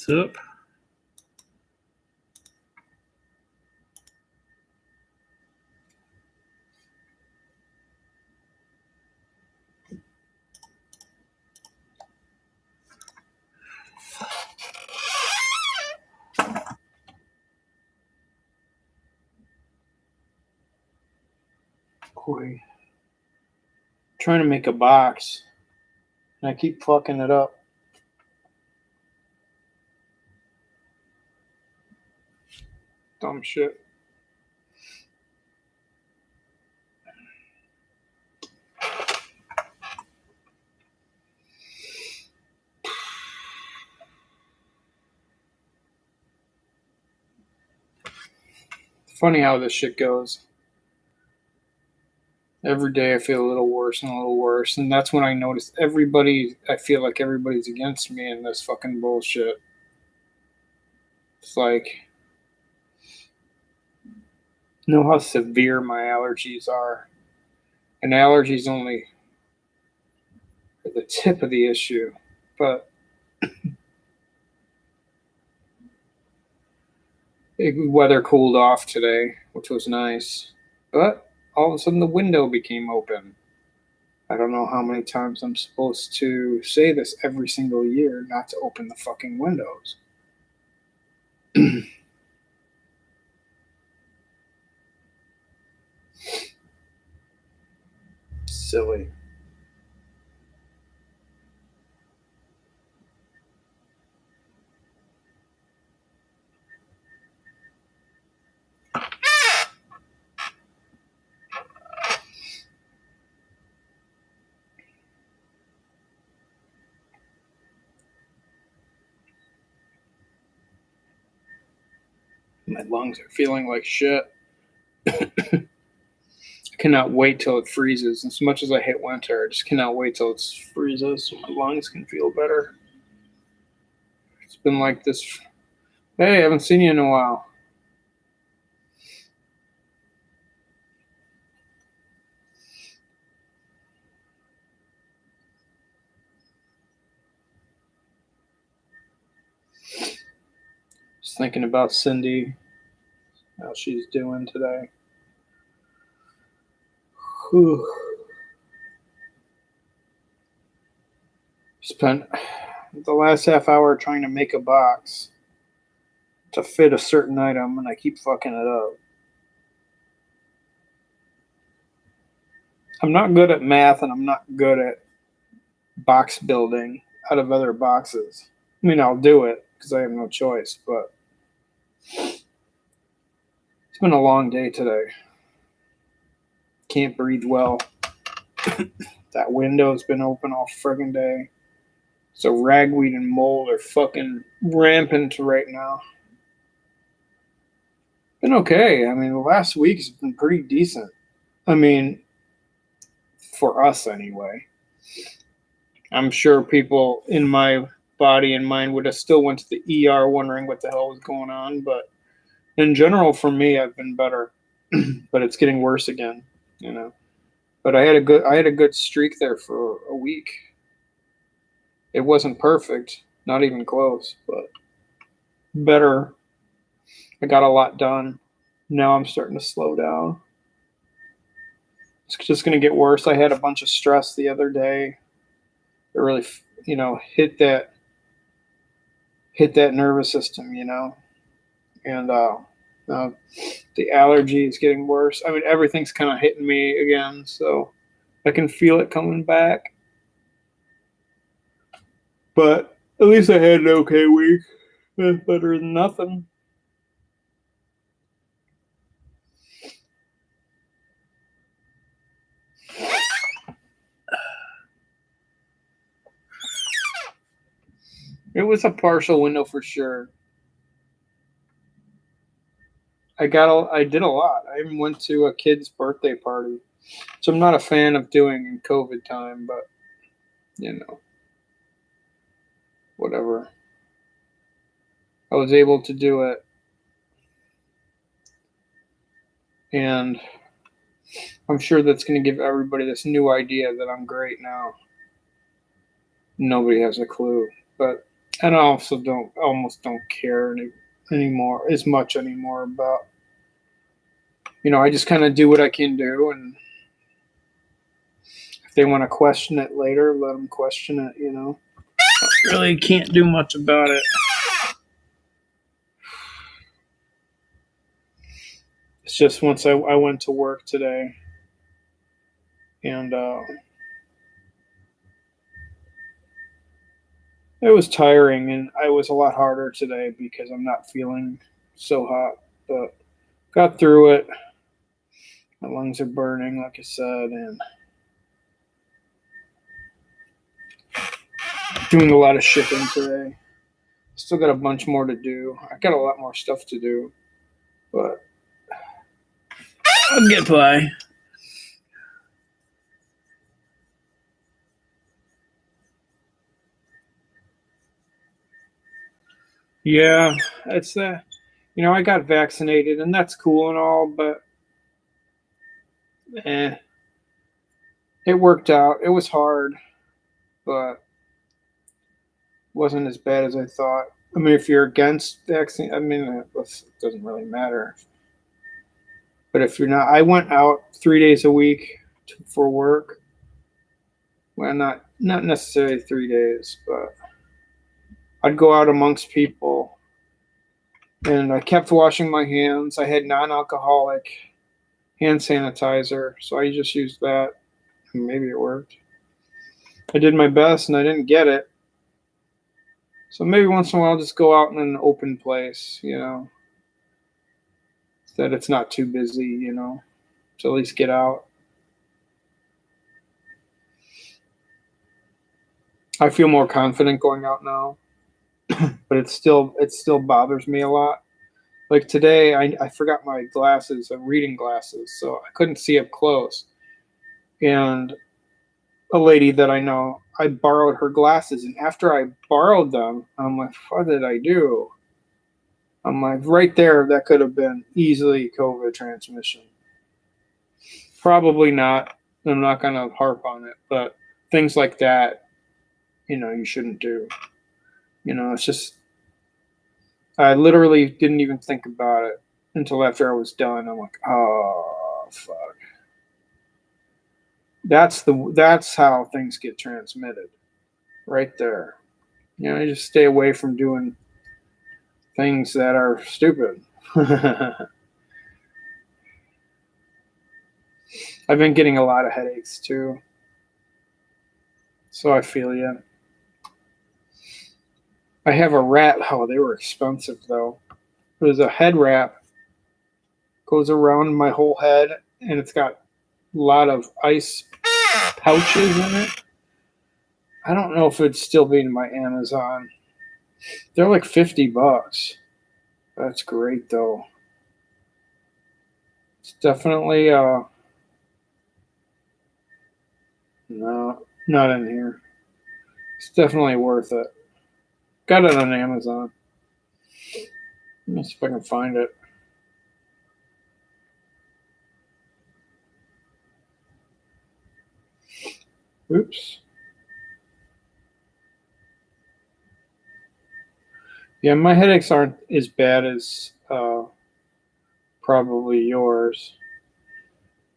What's up? Boy, trying to make a box, and I keep fucking it up. Dumb shit. Funny how this shit goes. Every day I feel a little worse and a little worse, and that's when I notice I feel like everybody's against me in this fucking bullshit. It's like, know how severe my allergies are. And allergies only are the tip of the issue, but weather cooled off today, which was nice. But all of a sudden the window became open. I don't know how many times I'm supposed to say this every single year not to open the fucking windows. Silly. My lungs are feeling like shit. I cannot wait till it freezes. As much as I hate winter, I just cannot wait till it freezes so my lungs can feel better. It's been like this. Hey, I haven't seen you in a while. Just thinking about Cindy, how she's doing today. Whew. Spent the last half hour trying to make a box to fit a certain item, and I keep fucking it up. I'm not good at math, and I'm not good at box building out of other boxes. I mean, I'll do it because I have no choice, but it's been a long day today. Can't breathe well. That window's been open all friggin' day. So ragweed and mold are fucking rampant right now. Been okay. I mean, the last week's been pretty decent. I mean, for us anyway. I'm sure people in my body and mind would have still went to the ER wondering what the hell was going on, but in general, for me, I've been better. But it's getting worse again, you know. But I had a good streak there for a week. It wasn't perfect, not even close, but better. I got a lot done. Now I'm starting to slow down. It's just going to get worse. I had a bunch of stress the other day. It really, hit that nervous system, and the allergy is getting worse. I mean, everything's kind of hitting me again, so I can feel it coming back. But at least I had an okay week. That's better than nothing. It was a partial window for sure. I did a lot. I even went to a kid's birthday party, so I'm not a fan of doing in COVID time, but whatever. I was able to do it, and I'm sure that's going to give everybody this new idea that I'm great now. Nobody has a clue, but And I also almost don't care anymore as much anymore about, I just kind of do what I can do, and if they want to question it later, let them question it. Really can't do much about it. It's just once I went to work today, and it was tiring, and I was a lot harder today because I'm not feeling so hot, but got through it. My lungs are burning, like I said, and doing a lot of shipping today. Still got a bunch more to do. I got a lot more stuff to do, but I'll get by. Yeah, it's I got vaccinated, and that's cool and all, but it worked out. It was hard, but wasn't as bad as I thought. I mean, if you're against vaccine, I mean, it doesn't really matter. But if you're not, I went out 3 days a week for work. Well, not necessarily 3 days, but I'd go out amongst people, and I kept washing my hands. I had non-alcoholic hand sanitizer, so I just used that. Maybe it worked. I did my best, and I didn't get it. So maybe once in a while, I'll just go out in an open place, that it's not too busy, to at least get out. I feel more confident going out now, but it still bothers me a lot. Like today, I forgot my glasses, reading glasses, so I couldn't see up close. And a lady that I know, I borrowed her glasses, and after I borrowed them, I'm like, what did I do? I'm like, right there, that could have been easily COVID transmission. Probably not. I'm not going to harp on it, but things like that, you shouldn't do. It's just, I literally didn't even think about it until after I was done. I'm like, oh, fuck. That's how things get transmitted, right there. You just stay away from doing things that are stupid. I've been getting a lot of headaches too, so I feel you. I have a wrap. Oh, they were expensive though. There's a head wrap, goes around my whole head, and it's got a lot of ice pouches in it. I don't know if it'd still be in my Amazon. They're like $50. That's great though. It's definitely no, not in here. It's definitely worth it. Got it on Amazon. Let me see if I can find it. Oops. Yeah, my headaches aren't as bad as probably yours.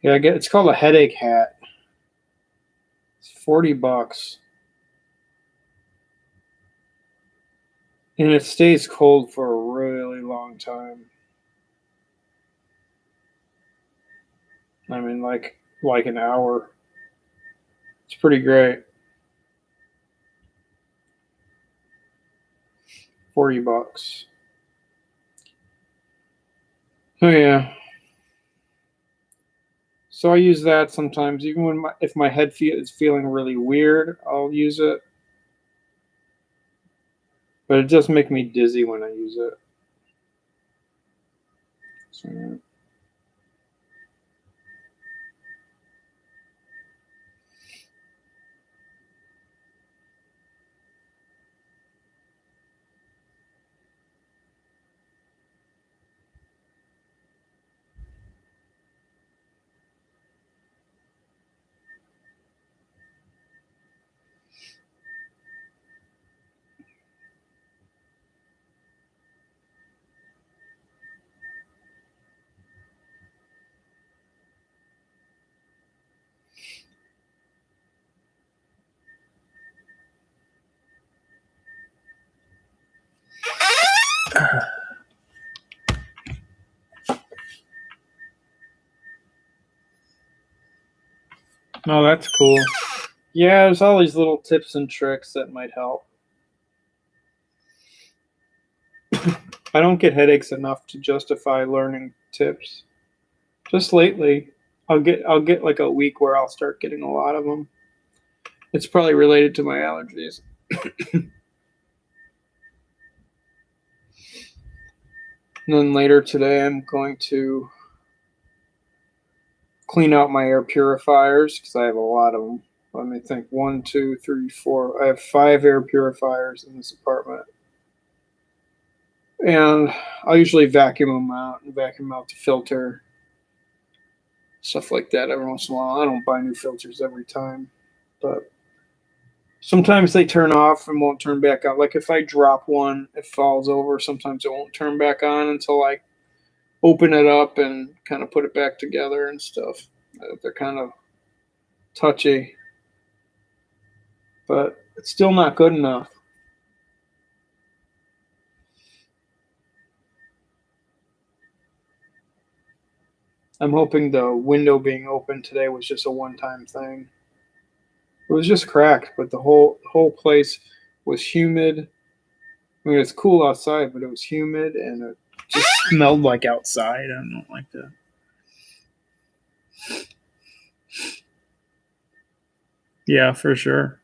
Yeah, it's called a headache hat. It's $40, and it stays cold for a really long time. I mean, like an hour. It's pretty great. $40. Oh yeah. So I use that sometimes, even if my head is feeling really weird, I'll use it. But it does make me dizzy when I use it. So, Oh, that's cool. Yeah, there's all these little tips and tricks that might help. I don't get headaches enough to justify learning tips. Just lately, I'll get like a week where I'll start getting a lot of them. It's probably related to my allergies. And then later today, I'm going to clean out my air purifiers because I have a lot of them. Let me think. 1, 2, 3, 4. I have 5 air purifiers in this apartment. And I'll usually vacuum them out and vacuum out the filter. Stuff like that every once in a while. I don't buy new filters every time. But sometimes they turn off and won't turn back on. Like if I drop one, it falls over. Sometimes it won't turn back on until I open it up and kind of put it back together and stuff. They're kind of touchy, but it's still not good enough. I'm hoping the window being open today was just a one-time thing. It was just cracked, but the whole place was humid. I mean, it's cool outside, but it was humid and it just smelled like outside. I don't like that. Yeah, for sure.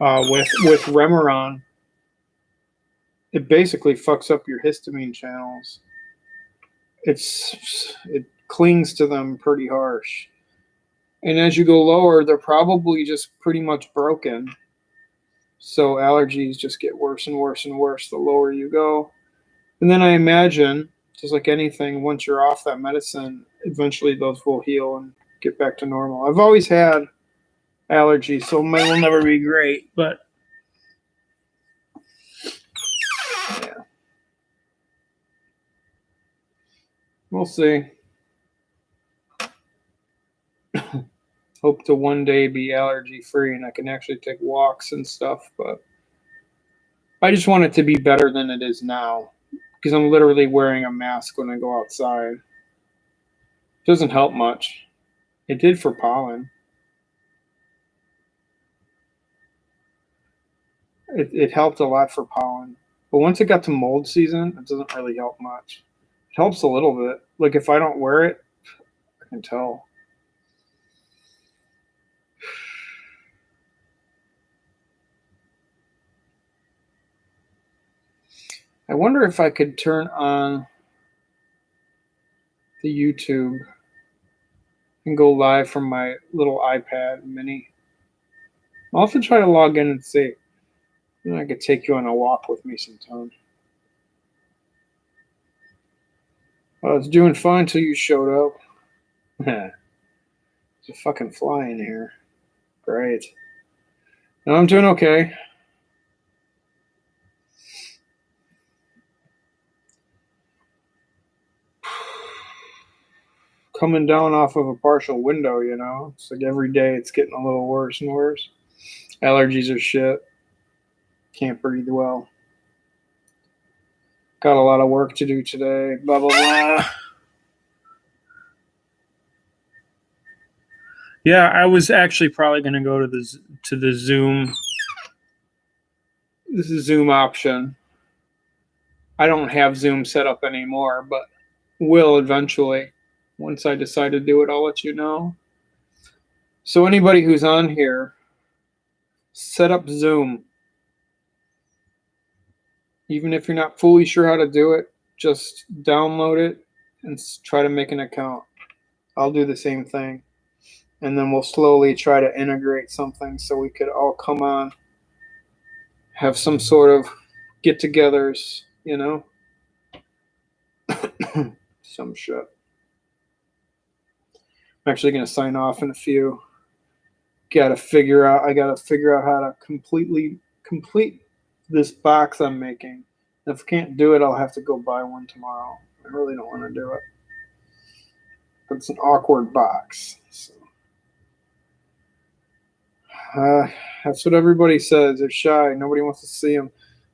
With Remeron, it basically fucks up your histamine channels. It clings to them pretty harsh. And as you go lower, they're probably just pretty much broken. So allergies just get worse and worse and worse the lower you go. And then I imagine, just like anything, once you're off that medicine, eventually those will heal and get back to normal. I've always had allergies, so mine will never be great, but yeah. We'll see. Hope to one day be allergy free and I can actually take walks and stuff, but I just want it to be better than it is now because I'm literally wearing a mask when I go outside. It doesn't help much. It did for pollen. It helped a lot for pollen. But once it got to mold season, it doesn't really help much. It helps a little bit. Like if I don't wear it, I can tell. I wonder if I could turn on the YouTube and go live from my little iPad mini. I'll have to try to log in and see. And I could take you on a walk with me sometime. I was doing fine till you showed up. There's a fucking fly in here. Great. No, I'm doing okay. Coming down off of a partial window, you know? It's like every day it's getting a little worse and worse. Allergies are shit. Can't breathe well. Got a lot of work to do today. Blah, blah, blah. Yeah, I was actually probably going to go to the Zoom. This is Zoom option. I don't have Zoom set up anymore, but will eventually. Once I decide to do it, I'll let you know. So anybody who's on here, set up Zoom. Even if you're not fully sure how to do it, just download it and try to make an account. I'll do the same thing. And then we'll slowly try to integrate something so we could all come on, have some sort of get-togethers, you know? Some shit. I'm actually going to sign off in a few. I gotta figure out how to complete this box I'm making. If I can't do it, I'll have to go buy one tomorrow. I really don't want to do it. But it's an awkward box. So. That's what everybody says. They're shy. Nobody wants to see them.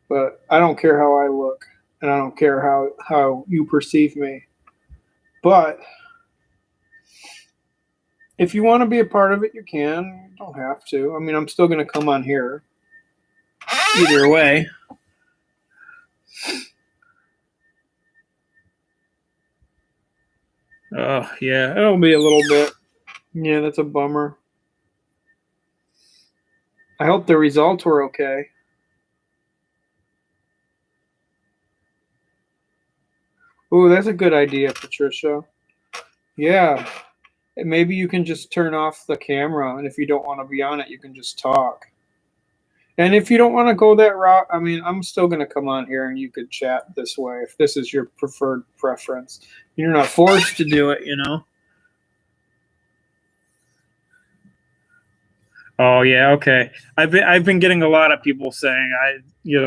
But I don't care how I look. and I don't care how you perceive me. But if you want to be a part of it, you can. You don't have to. I mean, I'm still going to come on here either way. Oh, yeah, it'll be a little bit. Yeah, that's a bummer. I hope the results were okay. Ooh, that's a good idea, Patricia. Yeah. Maybe you can just turn off the camera, and if you don't want to be on it, you can just talk. And if you don't want to go that route, I mean, I'm still going to come on here and you could chat this way if this is your preferred preference. You're not forced to do it, you know? Oh yeah, okay. I've been getting a lot of people saying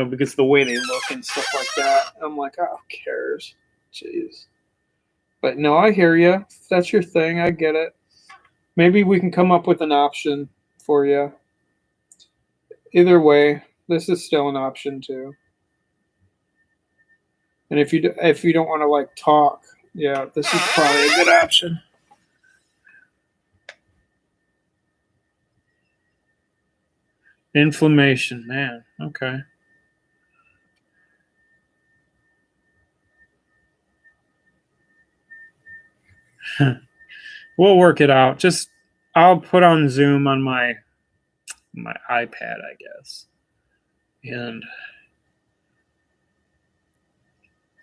because the way they look and stuff like that. I'm like, oh, who cares? Jeez. But no, I hear you. If that's your thing, I get it. Maybe we can come up with an option for you. Either way, this is still an option too. And if you don't want to like talk, yeah, this is probably a good option. Inflammation, man. Okay. We'll work it out. I'll put on Zoom on my iPad, I guess. And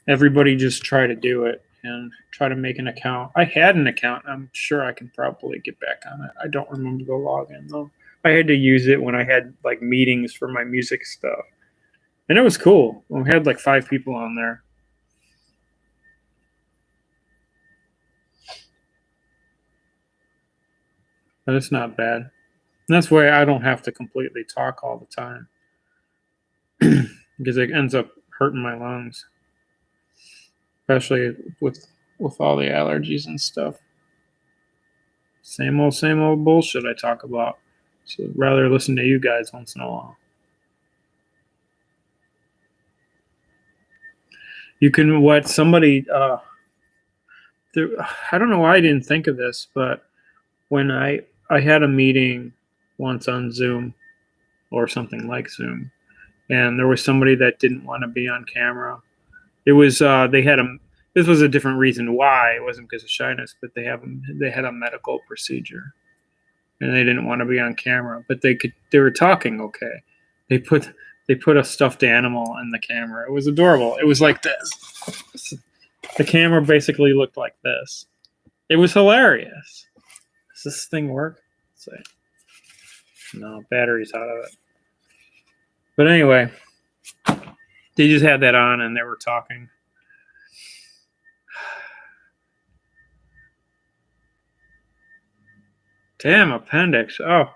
everybody just try to do it and try to make an account. I had an account. I'm sure I can probably get back on it. I don't remember the login though. I had to use it when I had like meetings for my music stuff. And it was cool. We had like 5 people on there. But it's not bad. And that's why I don't have to completely talk all the time. Because it ends up hurting my lungs. Especially with all the allergies and stuff. Same old bullshit I talk about. So I'd rather listen to you guys once in a while. You can I don't know why I didn't think of this, but when I had a meeting once on Zoom or something like Zoom, and there was somebody that didn't want to be on camera. It was this was a different reason why. It wasn't because of shyness, but they had a medical procedure, and they didn't want to be on camera, but they were talking okay. They put a stuffed animal in the camera. It was adorable. It was like this. The camera basically looked like this. It was hilarious. Does this thing work? Let's see. No, battery's out of it. But anyway, they just had that on and they were talking. Damn, appendix. Oh,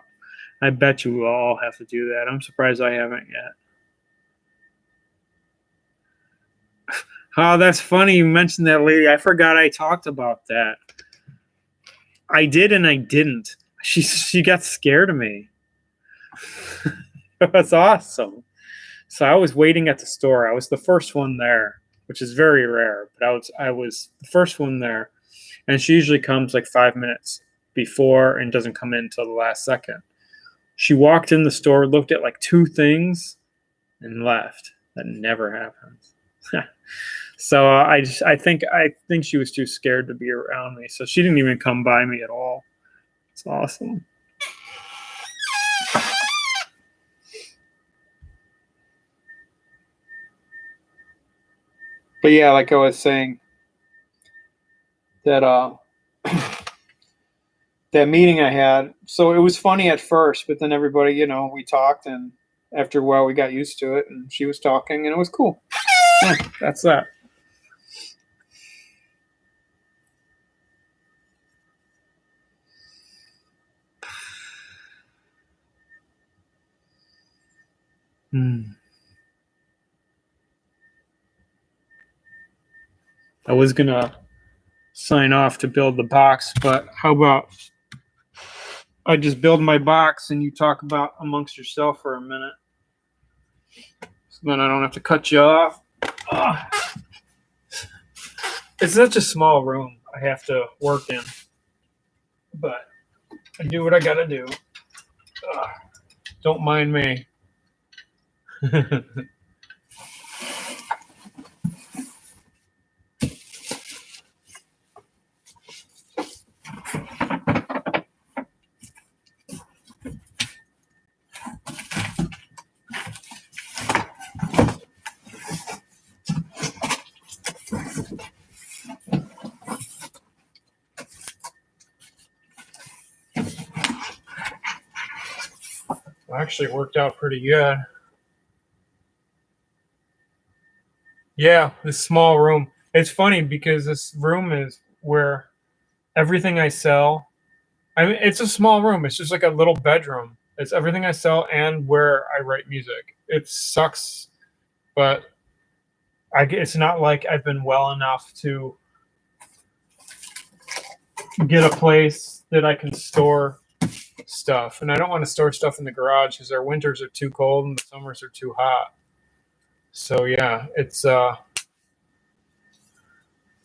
I bet you all have to do that. I'm surprised I haven't yet. Oh, that's funny you mentioned that lady. I forgot I talked about that. I did and I didn't. She got scared of me. That's awesome. So I was waiting at the store. I was the first one there, which is very rare, but I was the first one there. And she usually comes like 5 minutes before and doesn't come in until the last second. She walked in the store, looked at like 2 things, and left. That never happens. So I think she was too scared to be around me. So she didn't even come by me at all. It's awesome. But yeah, like I was saying, that that meeting I had, so it was funny at first, but then everybody, we talked, and after a while we got used to it, and she was talking, and it was cool. Yeah, that's that. I was gonna sign off to build the box, but how about I just build my box and you talk about amongst yourself for a minute, so then I don't have to cut you off. It's such a small room I have to work in, but I do what I gotta do. Ugh, don't mind me. Actually worked out pretty good. Yeah, this small room. It's funny because this room is where everything I sell. I mean, it's a small room. It's just like a little bedroom. It's everything I sell and where I write music. It sucks, but it's not like I've been well enough to get a place that I can store stuff. And I don't want to store stuff in the garage because our winters are too cold and the summers are too hot. So yeah, it's that's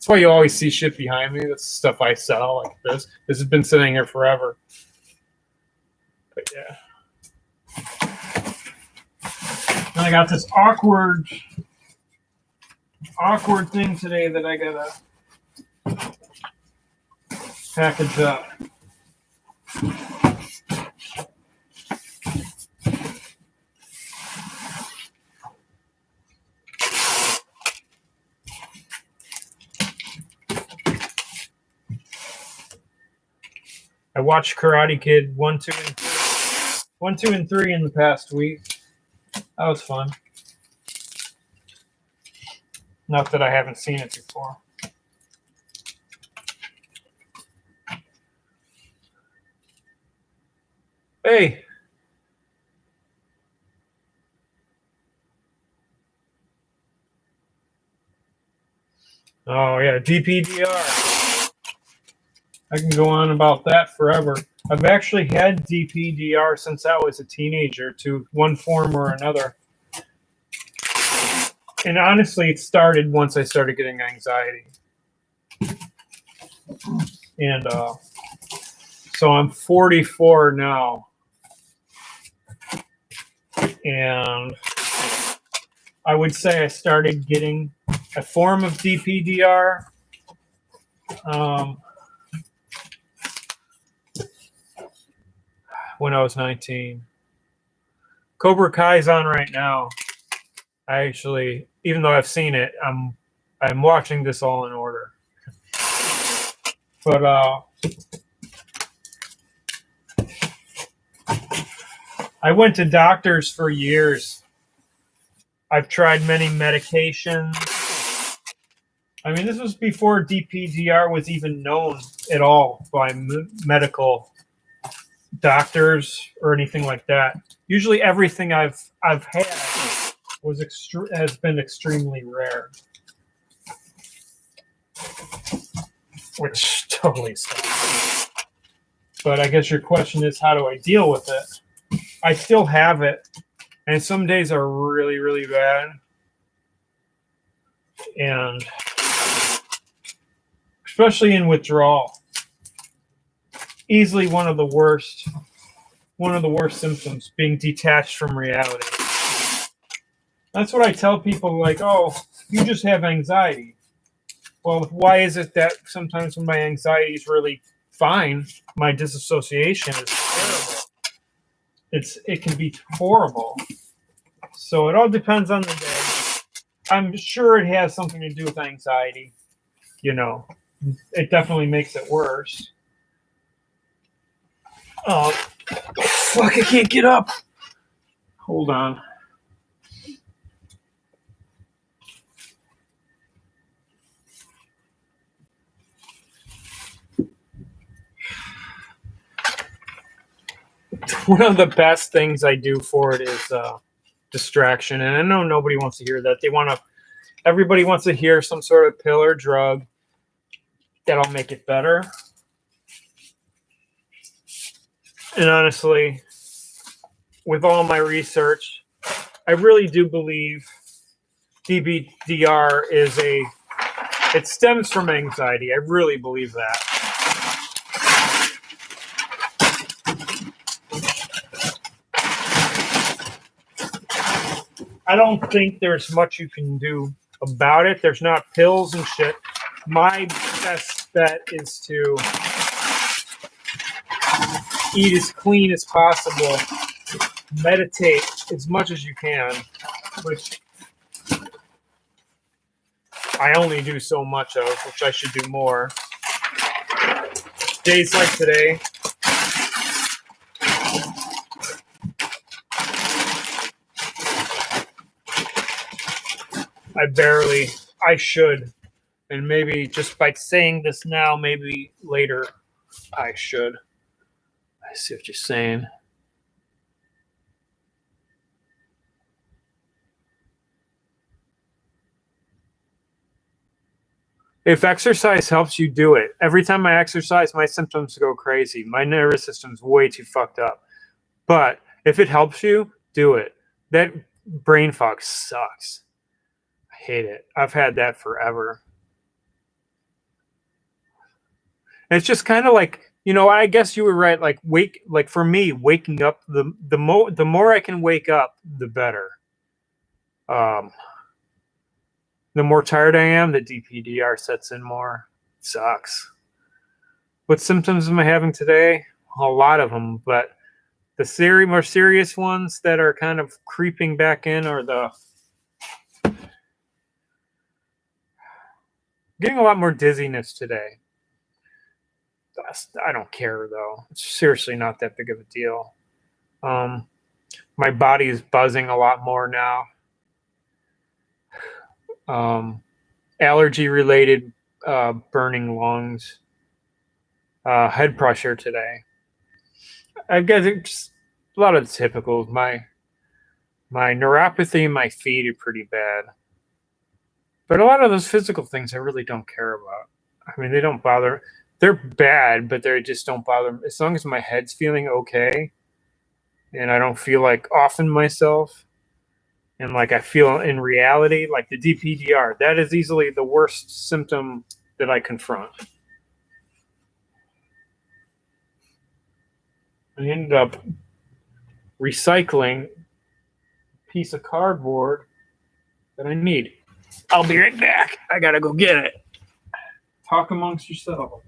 why you always see shit behind me. That's stuff I sell, like this. This has been sitting here forever. But yeah. And I got this awkward thing today that I gotta package up. I watched Karate Kid 1, 2, and 3 in the past week. That was fun. Not that I haven't seen it before. Hey. Oh yeah, DPDR. I can go on about that forever. I've actually had DPDR since I was a teenager to one form or another. And honestly, it started once I started getting anxiety. And so I'm 44 now. And I would say I started getting a form of DPDR when I was 19. Cobra Kai's on right now. I actually, even though I've seen it, I'm watching this all in order. But I went to doctors for years. I've tried many medications. I mean, this was before DPDR was even known at all by medical doctors or anything like that. Usually, everything I've had has been extremely rare, which totally sucks. But I guess your question is, how do I deal with it? I still have it, and some days are really, really bad, and especially in withdrawal, easily one of the worst symptoms, being detached from reality. That's what I tell people, like, oh, you just have anxiety. Well, why is it that sometimes when my anxiety is really fine, my disassociation is terrible? It can be horrible. So it all depends on the day. I'm sure it has something to do with anxiety. You know, it definitely makes it worse. Oh, fuck, I can't get up. Hold on. One of the best things I do for it is distraction. And I know nobody wants to hear that. Everybody wants to hear some sort of pill or drug that'll make it better. And honestly, with all my research, I really do believe DPDR is a It stems from anxiety. I really believe that. I don't think there's much you can do about it. There's not pills and shit. My best bet is to eat as clean as possible, meditate as much as you can, which I only do so much of, which I should do more. Days like today, I should, and maybe just by saying this now, maybe later I should. I see what you're saying. If exercise helps you, do it. Every time I exercise, my symptoms go crazy. My nervous system's way too fucked up. But if it helps you, do it. That brain fog sucks. I hate it. I've had that forever. And it's just kind of like, I guess you were right. Like for me, waking up, the more I can wake up, the better. The more tired I am, the DPDR sets in more. It sucks. What symptoms am I having today? A lot of them, but the more serious ones that are kind of creeping back in are getting a lot more dizziness today. I don't care, though. It's seriously not that big of a deal. My body is buzzing a lot more now. Allergy-related burning lungs. Head pressure today. I guess it's a lot of the typicals. My neuropathy in my feet are pretty bad. But a lot of those physical things I really don't care about. I mean, they don't bother. They're bad, but they just don't bother. As long as my head's feeling okay and I don't feel like offing myself and like I feel in reality, like the DPDR, that is easily the worst symptom that I confront. I ended up recycling a piece of cardboard that I need. I'll be right back. I gotta go get it. Talk amongst yourselves.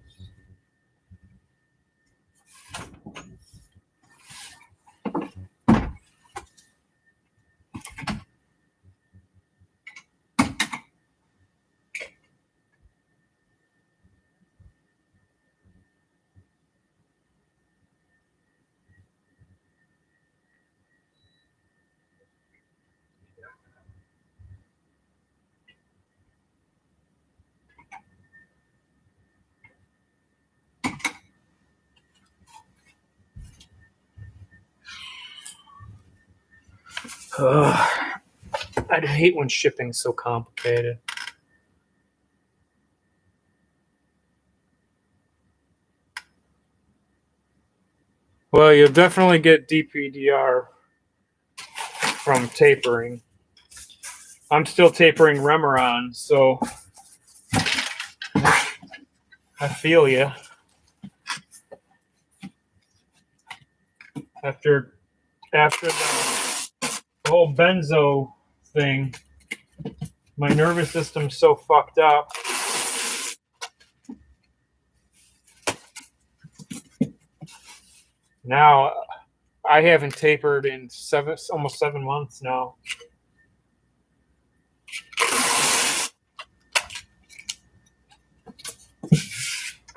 I'd hate when shipping's so complicated. Well, you'll definitely get DPDR from tapering. I'm still tapering Remeron, so I feel you. After the whole benzo thing, my nervous system's so fucked up. Now, I haven't tapered in almost 7 months now.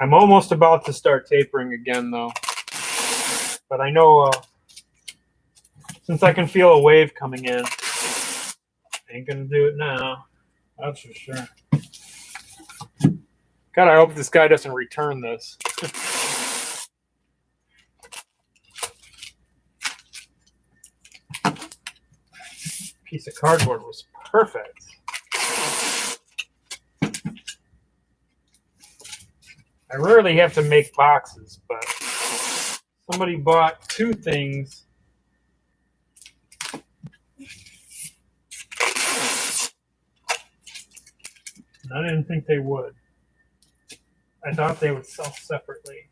I'm almost about to start tapering again, though. But I know since I can feel a wave coming in, I ain't gonna do it now. That's for sure. God, I hope this guy doesn't return this. Piece of cardboard was perfect. I rarely have to make boxes, but somebody bought 2 things. I didn't think they would. I thought they would sell separately.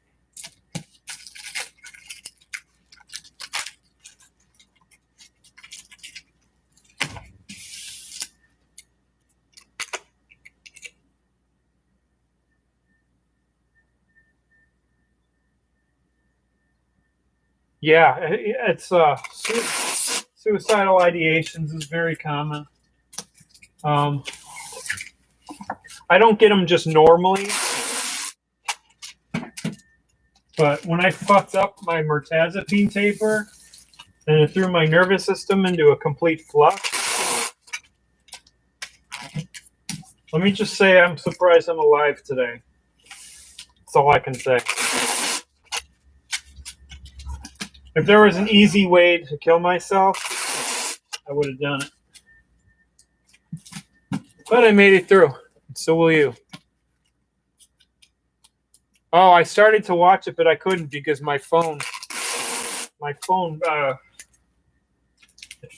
Yeah, it's suicidal ideations is very common. I don't get them just normally, but when I fucked up my mirtazapine taper and it threw my nervous system into a complete flux, let me just say I'm surprised I'm alive today. That's all I can say. If there was an easy way to kill myself, I would have done it. But I made it through. So will you. Oh, I started to watch it, but I couldn't because my phone it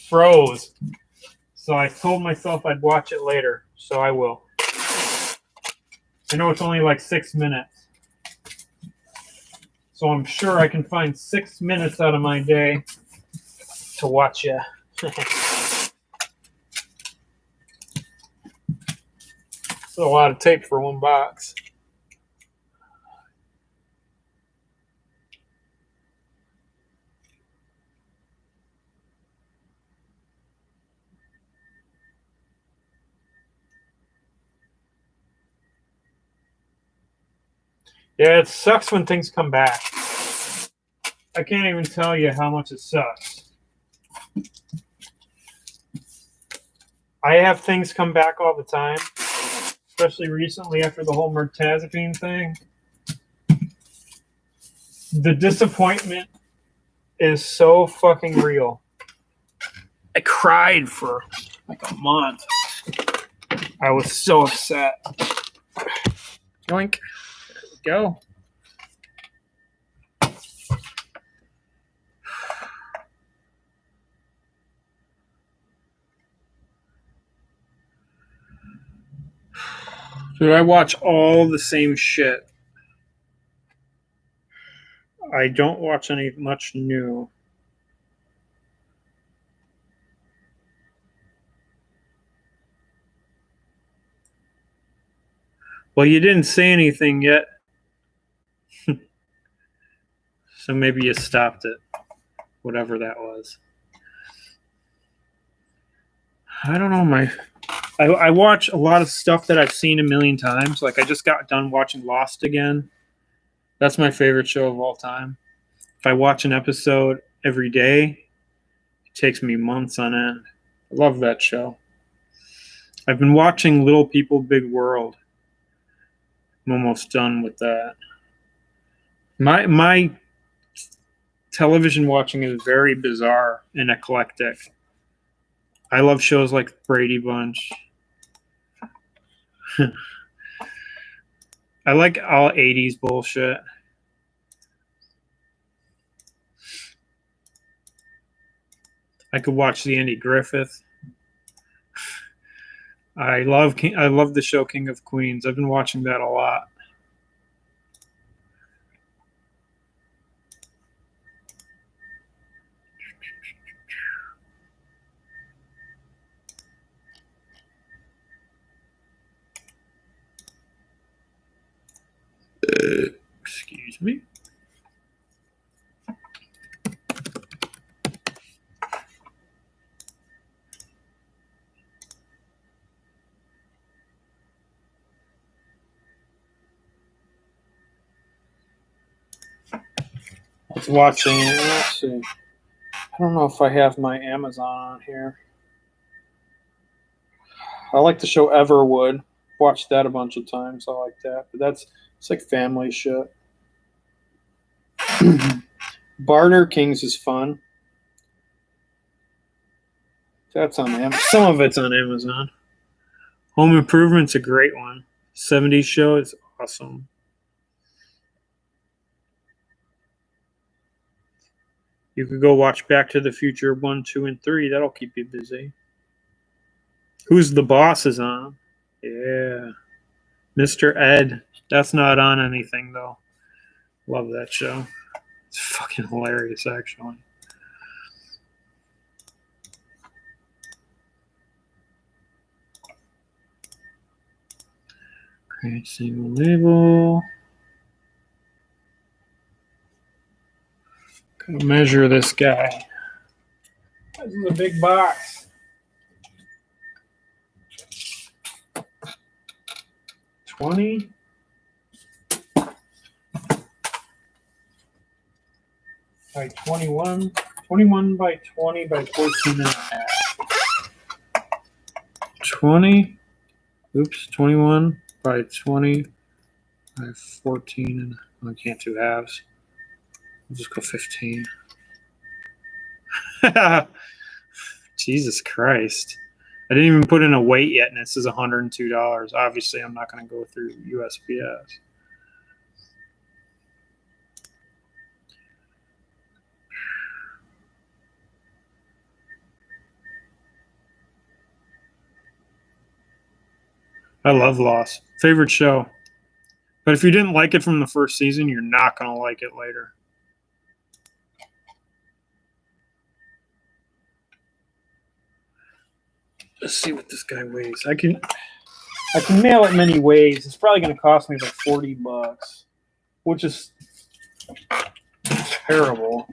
froze. So I told myself I'd watch it later. So I will. I know it's only like 6 minutes. So I'm sure I can find 6 minutes out of my day to watch you. It's a lot of tape for one box. Yeah, it sucks when things come back. I can't even tell you how much it sucks. I have things come back all the time, especially recently after the whole mirtazapine thing. The disappointment is so fucking real. I cried for like a month. I was so upset. Yoink. There we go. Dude, I watch all the same shit. I don't watch any much new. Well, you didn't say anything yet. So maybe you stopped it. Whatever that was. I don't know, I watch a lot of stuff that I've seen a million times. Like I just got done watching Lost again. That's my favorite show of all time. If I watch an episode every day, it takes me months on end. I love that show. I've been watching Little People, Big World. I'm almost done with that. My television watching is very bizarre and eclectic. I love shows like Brady Bunch. I like all 80s bullshit. I could watch the Andy Griffith. I love the show King of Queens. I've been watching that a lot. Excuse me. I was watching, let's see. I don't know if I have my Amazon on here. I like the show Everwood. Watched that a bunch of times. I like that. But it's like family shit. Barter Kings is fun. That's on Amazon. Some of it's on Amazon. Home Improvement's a great one. 70s show is awesome. You could go watch Back to the Future 1, 2, and 3. That'll keep you busy. Who's the Boss is on? Yeah. Mr. Ed. That's not on anything though. Love that show. It's fucking hilarious, actually. Create single label. Gotta measure this guy. This is a big box. 20 by 21. 21 by 20 by 14 and a half. 20. Oops, 21 by 20 by 14. And I can't do halves. I'll just go 15. Jesus Christ. I didn't even put in a weight yet, and this is $102. Obviously, I'm not going to go through USPS. I love Lost. Favorite show. But if you didn't like it from the first season, you're not going to like it later. Let's see what this guy weighs. I can mail it many ways. It's probably going to cost me like $40, which is terrible.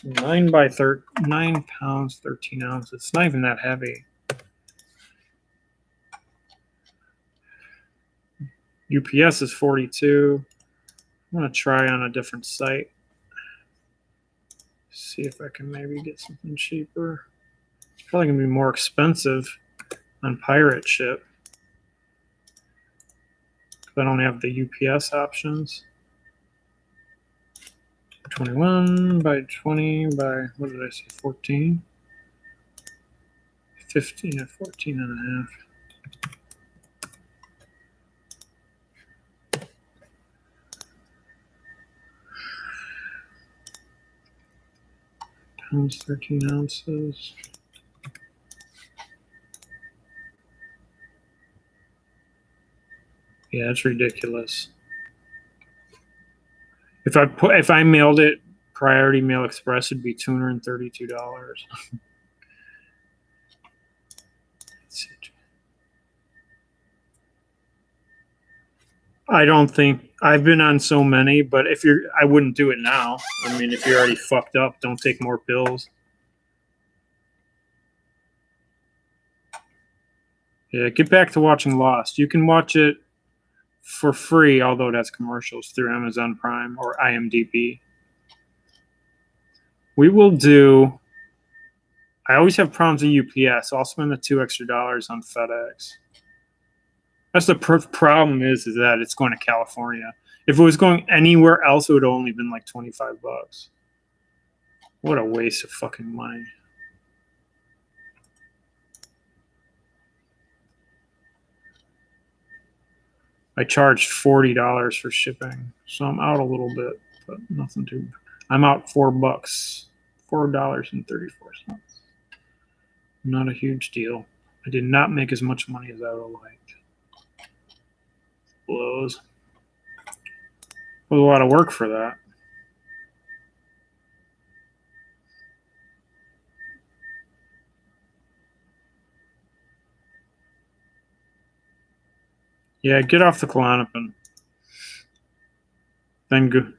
9 pounds, 13 ounces. It's not even that heavy. UPS is 42. I'm going to try on a different site. See if I can maybe get something cheaper. It's probably going to be more expensive on Pirate Ship. I don't have the UPS options. 21 by 20 by, what did I say, 14? 15 at 14 and a half. Pounds, 13 ounces. Yeah, it's ridiculous. If I mailed it Priority Mail Express, it'd be $232. I don't think I've been on so many, but I wouldn't do it now. I mean, if you're already fucked up, don't take more pills. Yeah, get back to watching Lost. You can watch it for free, although that's commercials, through Amazon Prime or IMDb. We will do. I always have problems with UPS, so I'll spend the $2 extra on FedEx. That's the problem is that it's going to California. If it was going anywhere else, it would have only been like $25. What a waste of fucking money. I charged $40 for shipping, so I'm out a little bit, but nothing too. I'm out $4, $4.34. Not a huge deal. I did not make as much money as I would have liked. Blows. Was a lot of work for that. Yeah, get off the Klonopin. Then go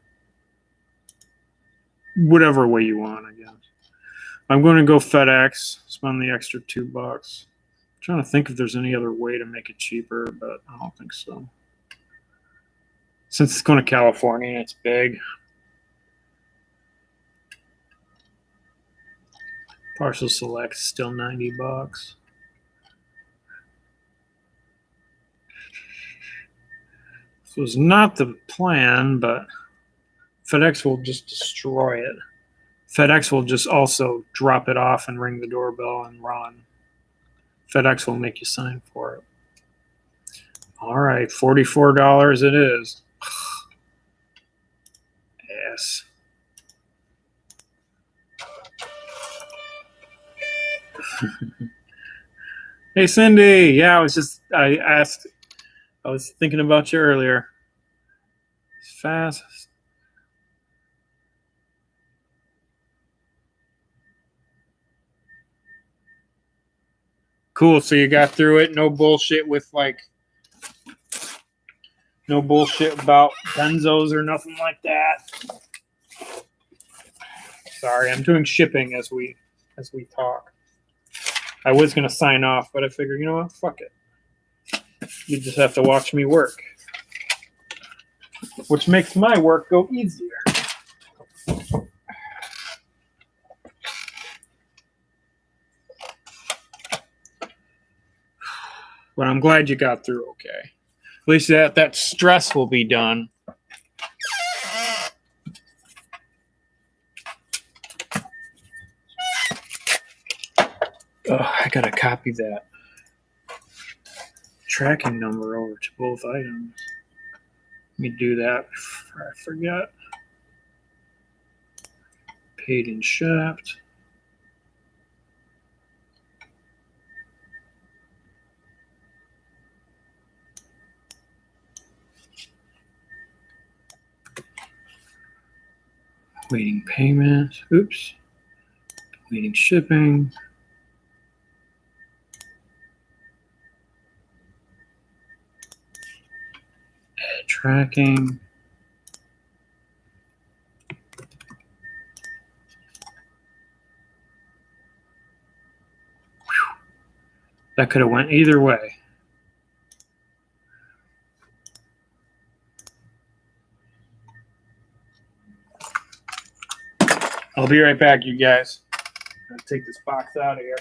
whatever way you want, I guess. I'm going to go FedEx, spend the extra $2. I'm trying to think if there's any other way to make it cheaper, but I don't think so. Since it's going to California and it's big. Parcel Select still $90. This was not the plan, but FedEx will just destroy it. FedEx will just also drop it off and ring the doorbell and run. FedEx will make you sign for it. All right, $44 it is. Yes. Hey, Cindy. Yeah, I was thinking about you earlier. It's fast. Cool. So you got through it. No bullshit with like, no bullshit about benzos or nothing like that. Sorry, I'm doing shipping as we talk. I was gonna sign off, but I figured, you know what? Fuck it. You just have to watch me work, which makes my work go easier. But I'm glad you got through okay. At least that stress will be done. Oh, I gotta copy that tracking number over to both items. Let me do that before I forget. Paid and shipped. Waiting payment. Oops. Waiting shipping. Add tracking. That could have went either way. I'll be right back, you guys. I'm gonna take this box out of here.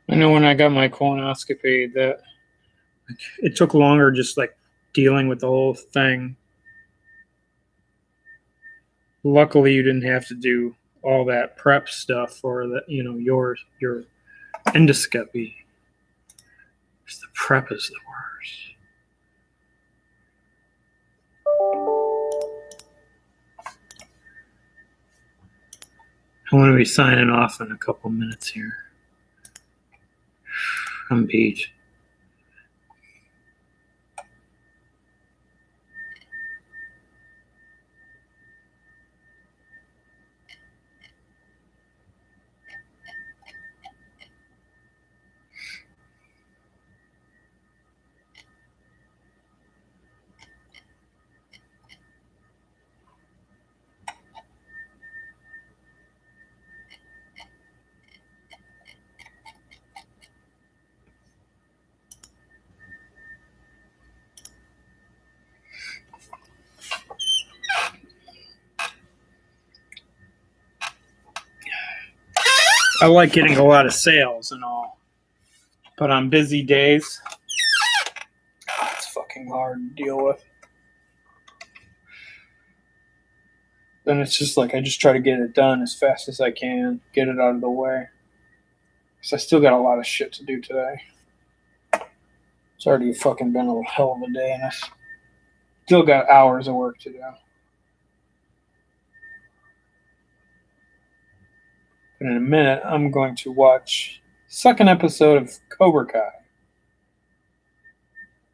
I know when I got my colonoscopy that it took longer just like dealing with the whole thing. Luckily, you didn't have to do all that prep stuff for the, your endoscopy. The prep is the worst. I'm going to be signing off in a couple minutes here. I'm beat. I like getting a lot of sales and all, but on busy days, it's fucking hard to deal with. Then it's just like I just try to get it done as fast as I can, get it out of the way. Because I still got a lot of shit to do today. It's already fucking been a hell of a day, and I still got hours of work to do. But in a minute, I'm going to watch the second episode of Cobra Kai.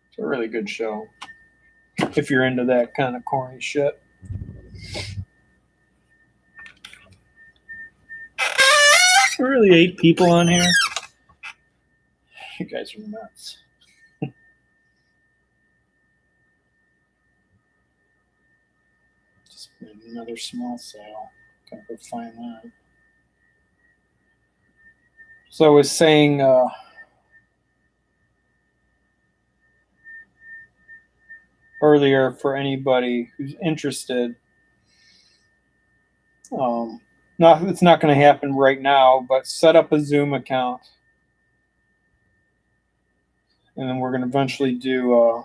It's a really good show. If you're into that kind of corny shit. really 8 people on here? You guys are nuts. Just another small sale. Gotta go find that. So I was saying, earlier, for anybody who's interested, it's not going to happen right now, but set up a Zoom account, and then we're going to eventually do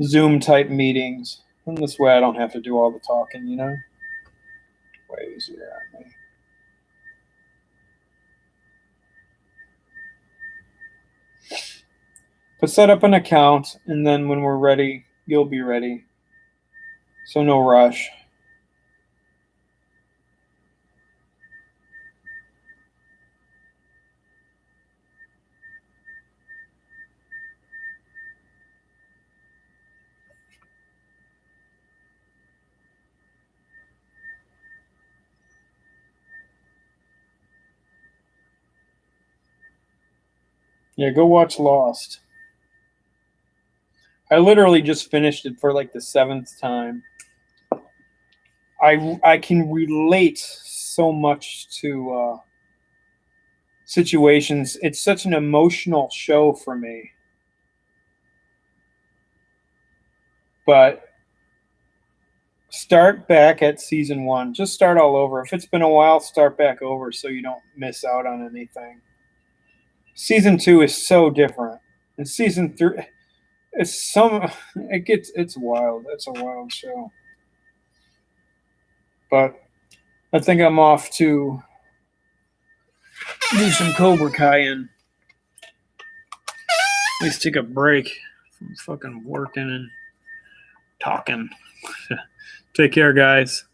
Zoom type meetings, and this way I don't have to do all the talking, you know. Way easier on me. But set up an account, and then when we're ready, you'll be ready. So no rush. Yeah, go watch Lost. I literally just finished it for like the 7th time. I can relate so much to situations. It's such an emotional show for me. But start back at season 1. Just start all over. If it's been a while, start back over so you don't miss out on anything. Season 2 is so different. And season 3, it's wild. It's a wild show. But I think I'm off to do some Cobra Kai and at least take a break from fucking working and talking. Take care, guys.